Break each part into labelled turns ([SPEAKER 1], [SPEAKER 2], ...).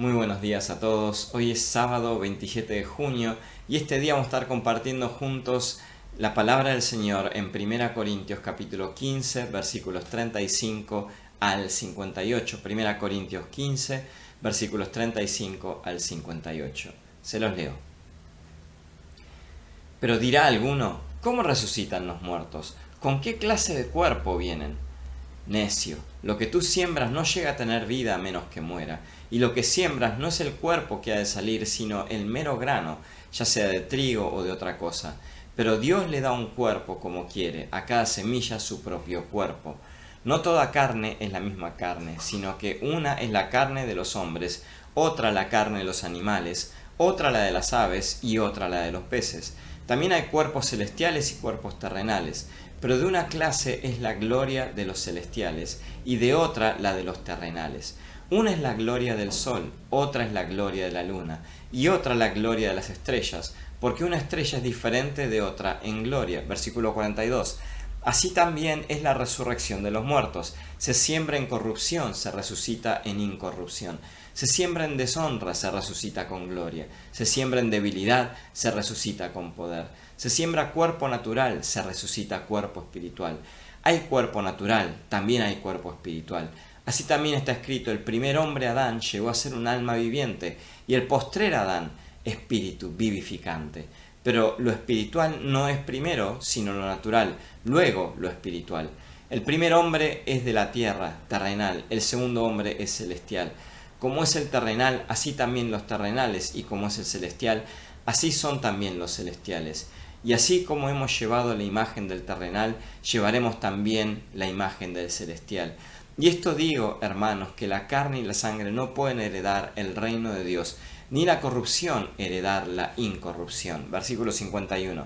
[SPEAKER 1] Muy buenos días a todos. Hoy es sábado 27 de junio y este día vamos a estar compartiendo juntos la palabra del Señor en 1 Corintios capítulo 15 versículos 35 al 58. 1 Corintios 15 versículos 35 al 58. Se los leo. Pero dirá alguno, ¿cómo resucitan los muertos? ¿Con qué clase de cuerpo vienen? Necio, lo que tú siembras no llega a tener vida a menos que muera, y lo que siembras no es el cuerpo que ha de salir, sino el mero grano, ya sea de trigo o de otra cosa. Pero Dios le da un cuerpo como quiere, a cada semilla su propio cuerpo. No toda carne es la misma carne, sino que una es la carne de los hombres, otra la carne de los animales, otra la de las aves y otra la de los peces. También hay cuerpos celestiales y cuerpos terrenales, pero de una clase es la gloria de los celestiales y de otra la de los terrenales. Una es la gloria del sol, otra es la gloria de la luna y otra la gloria de las estrellas, porque una estrella es diferente de otra en gloria. Versículo 42. Así también es la resurrección de los muertos. Se siembra en corrupción, se resucita en incorrupción. Se siembra en deshonra, se resucita con gloria. Se siembra en debilidad, se resucita con poder. Se siembra cuerpo natural, se resucita cuerpo espiritual. Hay cuerpo natural, también hay cuerpo espiritual. Así también está escrito, el primer hombre Adán llegó a ser un alma viviente, y el postrer Adán, espíritu vivificante. Pero lo espiritual no es primero, sino lo natural, luego lo espiritual. El primer hombre es de la tierra, terrenal, el segundo hombre es celestial. Como es el terrenal, así también los terrenales, y como es el celestial, así son también los celestiales. Y así como hemos llevado la imagen del terrenal, llevaremos también la imagen del celestial. Y esto digo, hermanos, que la carne y la sangre no pueden heredar el reino de Dios, ni la corrupción heredar la incorrupción. Versículo 51.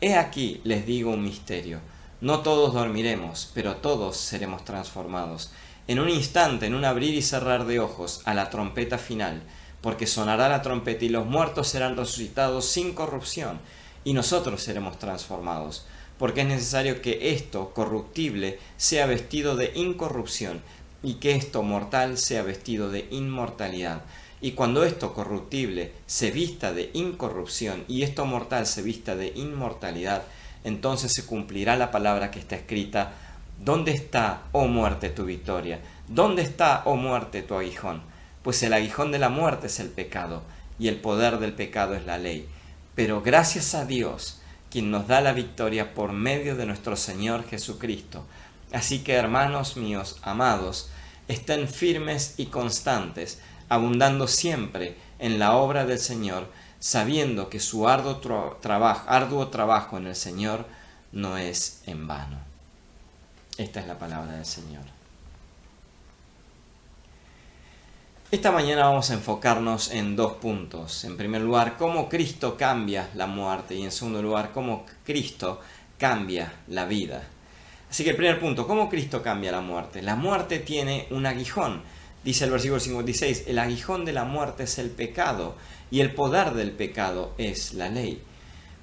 [SPEAKER 1] He aquí, les digo un misterio. No todos dormiremos, pero todos seremos transformados. En un instante, en un abrir y cerrar de ojos, a la trompeta final, porque sonará la trompeta y los muertos serán resucitados sin corrupción, y nosotros seremos transformados. Porque es necesario que esto corruptible sea vestido de incorrupción, y que esto mortal sea vestido de inmortalidad. Y cuando esto corruptible se vista de incorrupción y esto mortal se vista de inmortalidad, entonces se cumplirá la palabra que está escrita: ¿dónde está, oh muerte, tu victoria? ¿Dónde está, oh muerte, tu aguijón? Pues el aguijón de la muerte es el pecado, y el poder del pecado es la ley. Pero gracias a Dios, quien nos da la victoria por medio de nuestro Señor Jesucristo. Así que, hermanos míos, amados, estén firmes y constantes, abundando siempre en la obra del Señor, sabiendo que su arduo trabajo en el Señor no es en vano. Esta es la palabra del Señor. Esta mañana vamos a enfocarnos en dos puntos. En primer lugar, cómo Cristo cambia la muerte, y en segundo lugar, cómo Cristo cambia la vida. Así que el primer punto, ¿cómo Cristo cambia la muerte? La muerte tiene un aguijón. Dice el versículo 56, el aguijón de la muerte es el pecado, y el poder del pecado es la ley.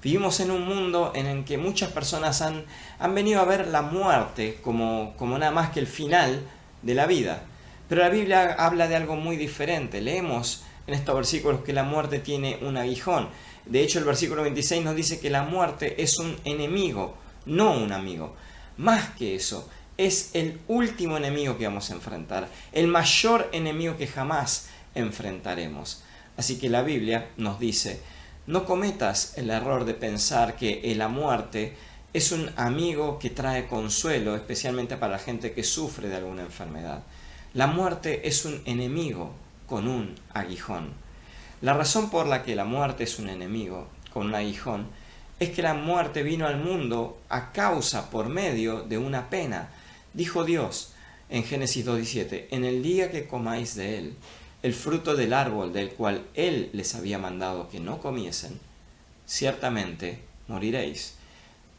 [SPEAKER 1] Vivimos en un mundo en el que muchas personas han venido a ver la muerte como nada más que el final de la vida. Pero la Biblia habla de algo muy diferente. Leemos en estos versículos que la muerte tiene un aguijón. De hecho, el versículo 26 nos dice que la muerte es un enemigo, no un amigo. Más que eso, es el último enemigo que vamos a enfrentar, el mayor enemigo que jamás enfrentaremos. Así que la Biblia nos dice, no cometas el error de pensar que la muerte es un amigo que trae consuelo, especialmente para la gente que sufre de alguna enfermedad. La muerte es un enemigo con un aguijón. La razón por la que la muerte es un enemigo con un aguijón es que la muerte vino al mundo a causa, por medio de una pena. Dijo Dios en Génesis 2:17, en el día que comáis de él, el fruto del árbol del cual él les había mandado que no comiesen, ciertamente moriréis.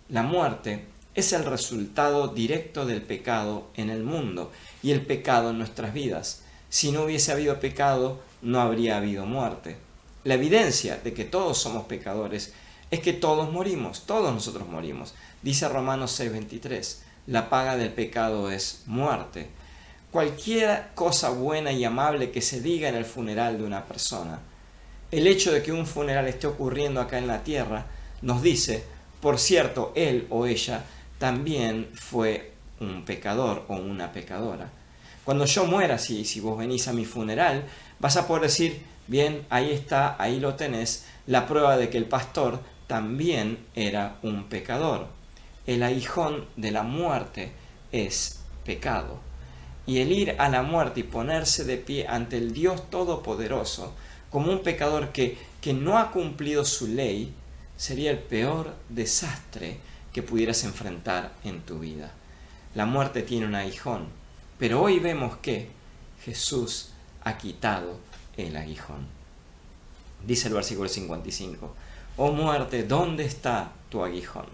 [SPEAKER 1] La muerte es el resultado directo del pecado en el mundo y el pecado en nuestras vidas. Si no hubiese habido pecado, no habría habido muerte. La evidencia de que todos somos pecadores es que todos morimos, todos nosotros morimos. Dice Romanos 6:23, la paga del pecado es muerte. cualquier cosa buena y amable que se diga en el funeral de una persona. El hecho de que un funeral esté ocurriendo acá en la tierra nos dice, por cierto, él o ella también fue un pecador o una pecadora. Cuando yo muera, si vos venís a mi funeral, vas a poder decir, bien, ahí está, ahí lo tenés, la prueba de que el pastor también era un pecador. El aguijón de la muerte es pecado. Y el ir a la muerte y ponerse de pie ante el Dios Todopoderoso como un pecador que no ha cumplido su ley, sería el peor desastre que pudieras enfrentar en tu vida. La muerte tiene un aguijón, pero hoy vemos que Jesús ha quitado el aguijón. Dice el versículo 55, «Oh muerte, ¿dónde está tu aguijón?»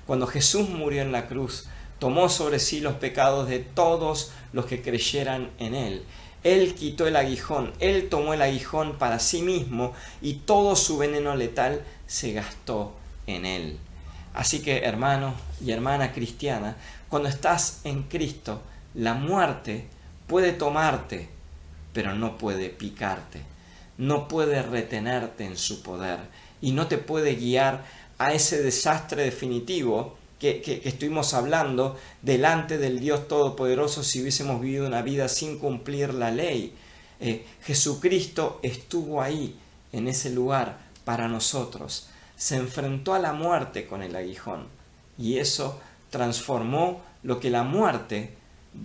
[SPEAKER 1] Cuando Jesús murió en la cruz, tomó sobre sí los pecados de todos los que creyeran en Él. Él quitó el aguijón, Él tomó el aguijón para sí mismo y todo su veneno letal se gastó en Él. Así que, hermano y hermana cristiana, cuando estás en Cristo, la muerte puede tomarte, pero no puede picarte, no puede retenerte en su poder y no te puede guiar a ese desastre definitivo que estuvimos hablando delante del Dios Todopoderoso si hubiésemos vivido una vida sin cumplir la ley. Jesucristo estuvo ahí, en ese lugar, para nosotros. Se enfrentó a la muerte con el aguijón y eso transformó lo que la muerte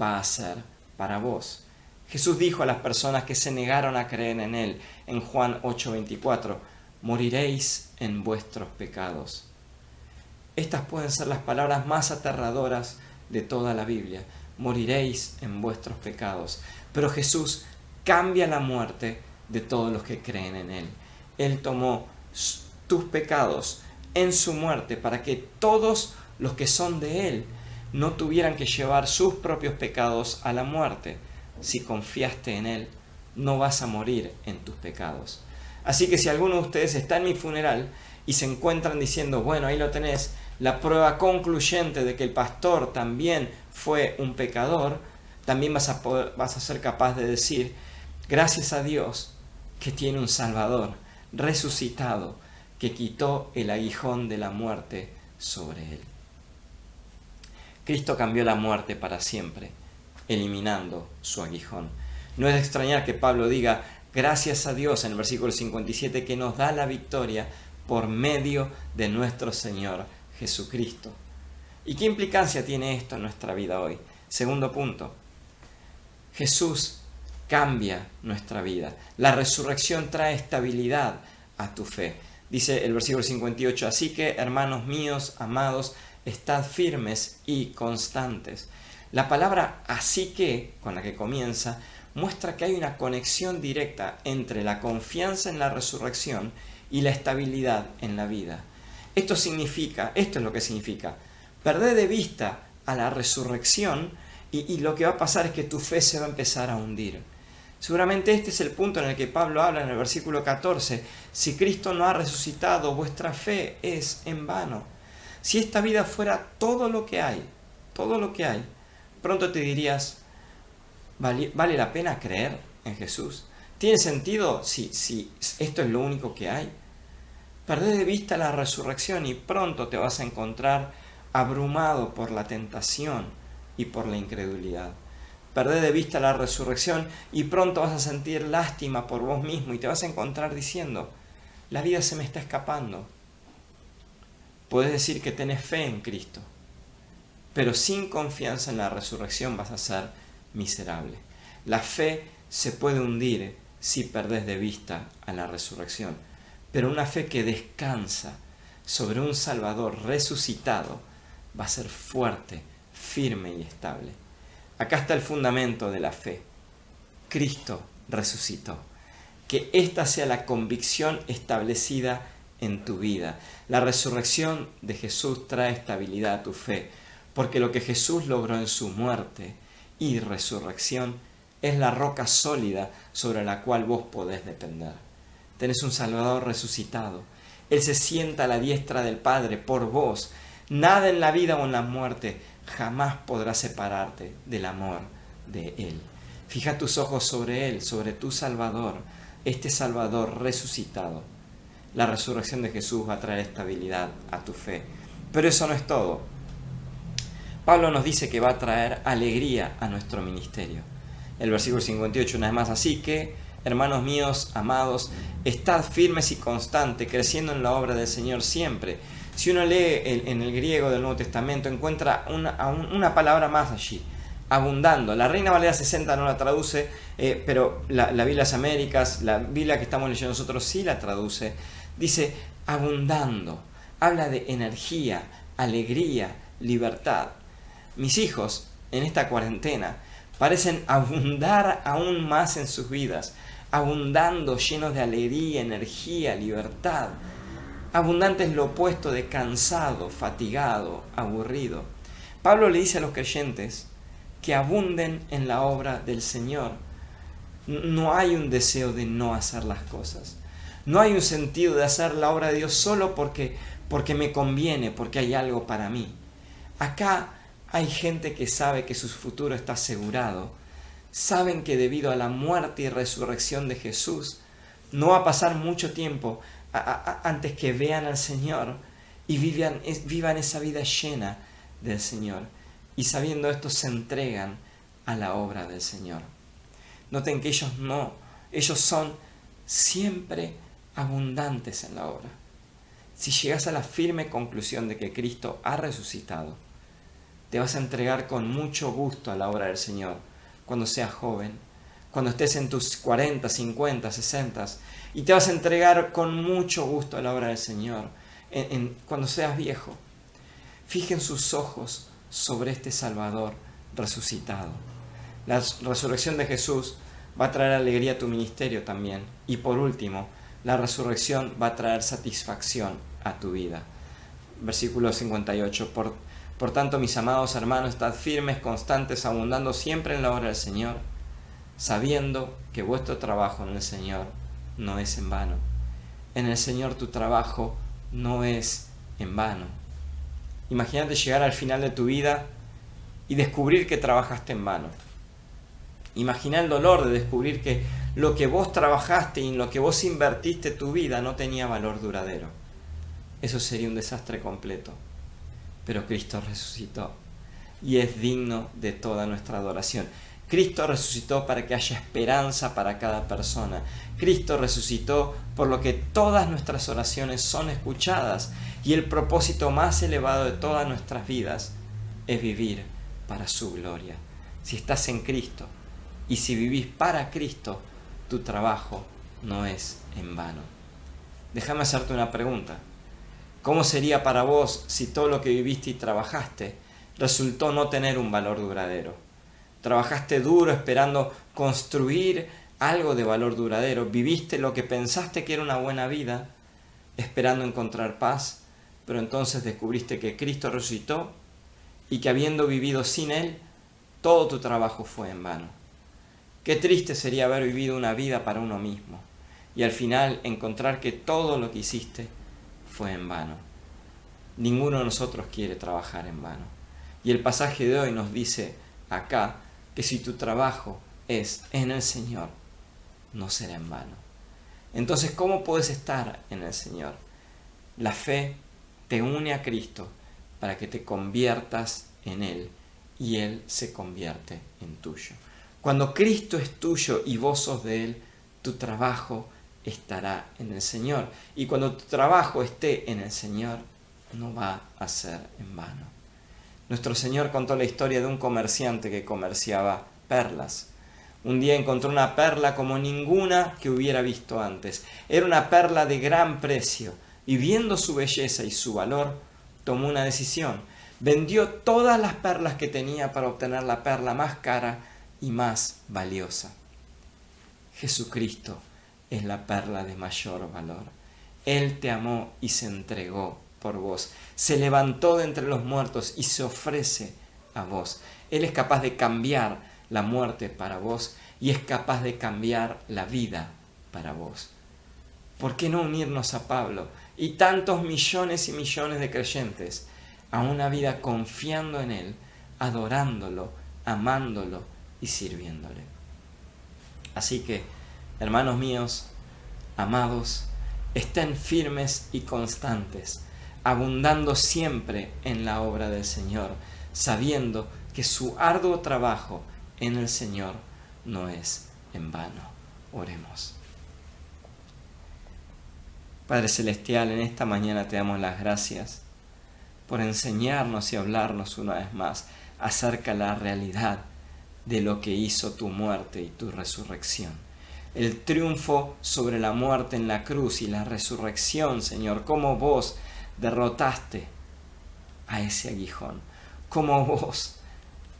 [SPEAKER 1] va a hacer para vos. Jesús dijo a las personas que se negaron a creer en Él en Juan 8:24, «Moriréis en vuestros pecados». Estas pueden ser las palabras más aterradoras de toda la Biblia. Moriréis en vuestros pecados. Pero Jesús cambia la muerte de todos los que creen en Él. Él tomó tus pecados en su muerte para que todos los que son de Él no tuvieran que llevar sus propios pecados a la muerte. Si confiaste en Él, no vas a morir en tus pecados. Así que si alguno de ustedes está en mi funeral y se encuentran diciendo, bueno, ahí lo tenés, la prueba concluyente de que el pastor también fue un pecador, también vas a ser capaz de decir, gracias a Dios que tiene un Salvador resucitado, que quitó el aguijón de la muerte sobre él. Cristo cambió la muerte para siempre, eliminando su aguijón. No es de extrañar que Pablo diga, gracias a Dios en el versículo 57, que nos da la victoria por medio de nuestro Señor Jesucristo. ¿Y qué implicancia tiene esto en nuestra vida hoy? Segundo punto, Jesús cambia nuestra vida. La resurrección trae estabilidad a tu fe. Dice el versículo 58, así que, hermanos míos, amados, estad firmes y constantes. La palabra así que, con la que comienza, muestra que hay una conexión directa entre la confianza en la resurrección y la estabilidad en la vida. Esto es lo que significa, perder de vista a la resurrección y lo que va a pasar es que tu fe se va a empezar a hundir. Seguramente este es el punto en el que Pablo habla en el versículo 14, si Cristo no ha resucitado, vuestra fe es en vano. Si esta vida fuera todo lo que hay, pronto te dirías, ¿vale la pena creer en Jesús? ¿Tiene sentido si esto es lo único que hay? Perdés de vista la resurrección y pronto te vas a encontrar abrumado por la tentación y por la incredulidad. Perdés de vista la resurrección y pronto vas a sentir lástima por vos mismo y te vas a encontrar diciendo, la vida se me está escapando. Puedes decir que tenés fe en Cristo, pero sin confianza en la resurrección vas a ser miserable. La fe se puede hundir si perdés de vista a la resurrección, pero una fe que descansa sobre un Salvador resucitado va a ser fuerte, firme y estable. Acá está el fundamento de la fe. Cristo resucitó. Que esta sea la convicción establecida en tu vida. La resurrección de Jesús trae estabilidad a tu fe, porque lo que Jesús logró en su muerte y resurrección es la roca sólida sobre la cual vos podés depender. Tenés un Salvador resucitado. Él se sienta a la diestra del Padre por vos. Nada en la vida o en la muerte jamás podrá separarte del amor de Él. Fija tus ojos sobre Él, sobre tu Salvador, este Salvador resucitado. La resurrección de Jesús va a traer estabilidad a tu fe. Pero eso no es todo. Pablo nos dice que va a traer alegría a nuestro ministerio. El versículo 58 una vez más, así que, hermanos míos, amados, estad firmes y constantes, creciendo en la obra del Señor siempre. Si uno lee en el griego del Nuevo Testamento, encuentra una palabra más allí, abundando. La Reina Valera 60 no la traduce, pero la Biblia de las Américas, la Biblia que estamos leyendo nosotros sí la traduce. Dice abundando, habla de energía, alegría, libertad. Mis hijos en esta cuarentena parecen abundar aún más en sus vidas, abundando, llenos de alegría, energía, libertad. Abundante es lo opuesto de cansado, fatigado, aburrido. Pablo le dice a los creyentes que abunden en la obra del Señor. No hay un deseo de no hacer las cosas. No hay un sentido de hacer la obra de Dios solo porque me conviene, porque hay algo para mí. Acá hay gente que sabe que su futuro está asegurado. Saben que debido a la muerte y resurrección de Jesús, no va a pasar mucho tiempo antes que vean al Señor y vivan esa vida llena del Señor. Y sabiendo esto se entregan a la obra del Señor. Noten que ellos son siempre abundantes en la obra. Si llegas a la firme conclusión de que Cristo ha resucitado, te vas a entregar con mucho gusto a la obra del Señor cuando seas joven, cuando estés en tus 40, 50, 60, y te vas a entregar con mucho gusto a la obra del Señor cuando seas viejo. Fijen sus ojos sobre este Salvador resucitado. La resurrección de Jesús va a traer alegría a tu ministerio también. Y por último, la resurrección va a traer satisfacción a tu vida. Versículo 58. Por tanto, mis amados hermanos, estad firmes, constantes, abundando siempre en la obra del Señor, sabiendo que vuestro trabajo en el Señor no es en vano. En el Señor tu trabajo no es en vano. Imagínate llegar al final de tu vida y descubrir que trabajaste en vano. Imagina el dolor de descubrir que lo que vos trabajaste y en lo que vos invertiste tu vida no tenía valor duradero. Eso sería un desastre completo. Pero Cristo resucitó y es digno de toda nuestra adoración. Cristo resucitó para que haya esperanza para cada persona. Cristo resucitó por lo que todas nuestras oraciones son escuchadas y el propósito más elevado de todas nuestras vidas es vivir para su gloria. Si estás en Cristo y si vivís para Cristo, tu trabajo no es en vano. Déjame hacerte una pregunta. ¿Cómo sería para vos si todo lo que viviste y trabajaste resultó no tener un valor duradero? Trabajaste duro esperando construir algo de valor duradero. Viviste lo que pensaste que era una buena vida, esperando encontrar paz, pero entonces descubriste que Cristo resucitó y que habiendo vivido sin Él, todo tu trabajo fue en vano. Qué triste sería haber vivido una vida para uno mismo y al final encontrar que todo lo que hiciste fue en vano. Ninguno de nosotros quiere trabajar en vano. Y el pasaje de hoy nos dice acá que si tu trabajo es en el Señor, no será en vano. Entonces, ¿cómo puedes estar en el Señor? La fe te une a Cristo para que te conviertas en Él y Él se convierte en tuyo. Cuando Cristo es tuyo y vos sos de Él, tu trabajo estará en el Señor. Y cuando tu trabajo esté en el Señor, no va a ser en vano. Nuestro Señor contó la historia de un comerciante que comerciaba perlas. Un día encontró una perla como ninguna que hubiera visto antes. Era una perla de gran precio y viendo su belleza y su valor, tomó una decisión. Vendió todas las perlas que tenía para obtener la perla más cara y más valiosa. Jesucristo es la perla de mayor valor. Él te amó y se entregó por vos. Se levantó de entre los muertos y se ofrece a vos. Él es capaz de cambiar la muerte para vos y es capaz de cambiar la vida para vos. ¿Por qué no unirnos a Pablo y tantos millones y millones de creyentes a una vida confiando en Él, adorándolo, amándolo y sirviéndole? Así que, hermanos míos, amados, estén firmes y constantes, abundando siempre en la obra del Señor, sabiendo que su arduo trabajo en el Señor no es en vano. Oremos. Padre Celestial, en esta mañana te damos las gracias por enseñarnos y hablarnos una vez más acerca de la realidad de lo que hizo tu muerte y tu resurrección. El triunfo sobre la muerte en la cruz y la resurrección, Señor, cómo vos derrotaste a ese aguijón, cómo vos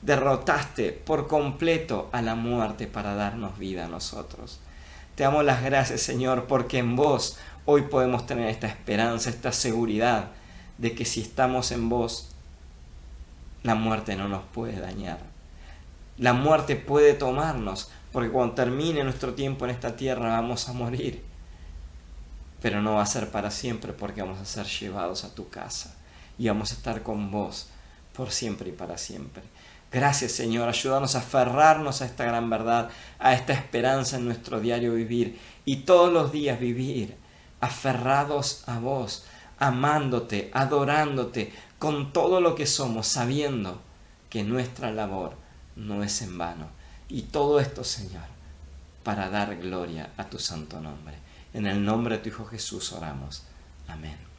[SPEAKER 1] derrotaste por completo a la muerte para darnos vida a nosotros. Te damos las gracias, Señor, porque en vos hoy podemos tener esta esperanza, esta seguridad de que si estamos en vos, la muerte no nos puede dañar. La muerte puede tomarnos, porque cuando termine nuestro tiempo en esta tierra vamos a morir. Pero no va a ser para siempre, porque vamos a ser llevados a tu casa y vamos a estar con vos por siempre y para siempre. Gracias, Señor, ayúdanos a aferrarnos a esta gran verdad, a esta esperanza en nuestro diario vivir y todos los días vivir aferrados a vos, amándote, adorándote con todo lo que somos, sabiendo que nuestra labor no es en vano. Y todo esto, Señor, para dar gloria a tu santo nombre. En el nombre de tu Hijo Jesús oramos. Amén.